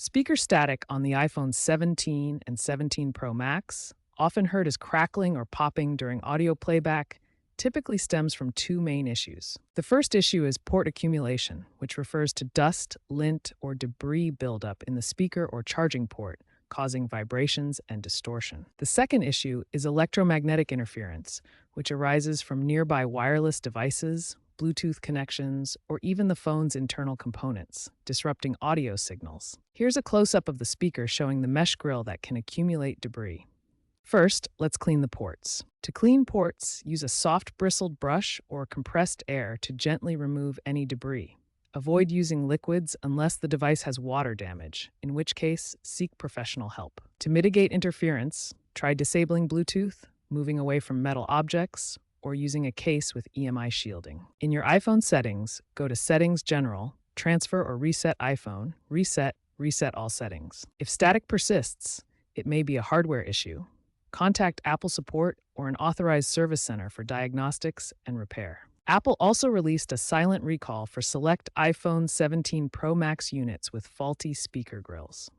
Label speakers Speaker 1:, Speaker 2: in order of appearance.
Speaker 1: Speaker static on the iPhone 17 and 17 Pro Max, often heard as crackling or popping during audio playback, typically stems from two main issues. The first issue is port accumulation, which refers to dust, lint, or debris buildup in the speaker or charging port, causing vibrations and distortion. The second issue is electromagnetic interference, which arises from nearby wireless devices, Bluetooth connections, or even the phone's internal components, disrupting audio signals. Here's a close-up of the speaker showing the mesh grill that can accumulate debris. First, let's clean the ports. To clean ports, use a soft bristled brush or compressed air to gently remove any debris. Avoid using liquids unless the device has water damage, in which case, seek professional help. To mitigate interference, try disabling Bluetooth, moving away from metal objects, or using a case with EMI shielding. In your iPhone settings, go to Settings General, Transfer or Reset iPhone, Reset all settings. If static persists, it may be a hardware issue. Contact Apple support or an authorized service center for diagnostics and repair. Apple also released a silent recall for select iPhone 17 Pro Max units with faulty speaker grills.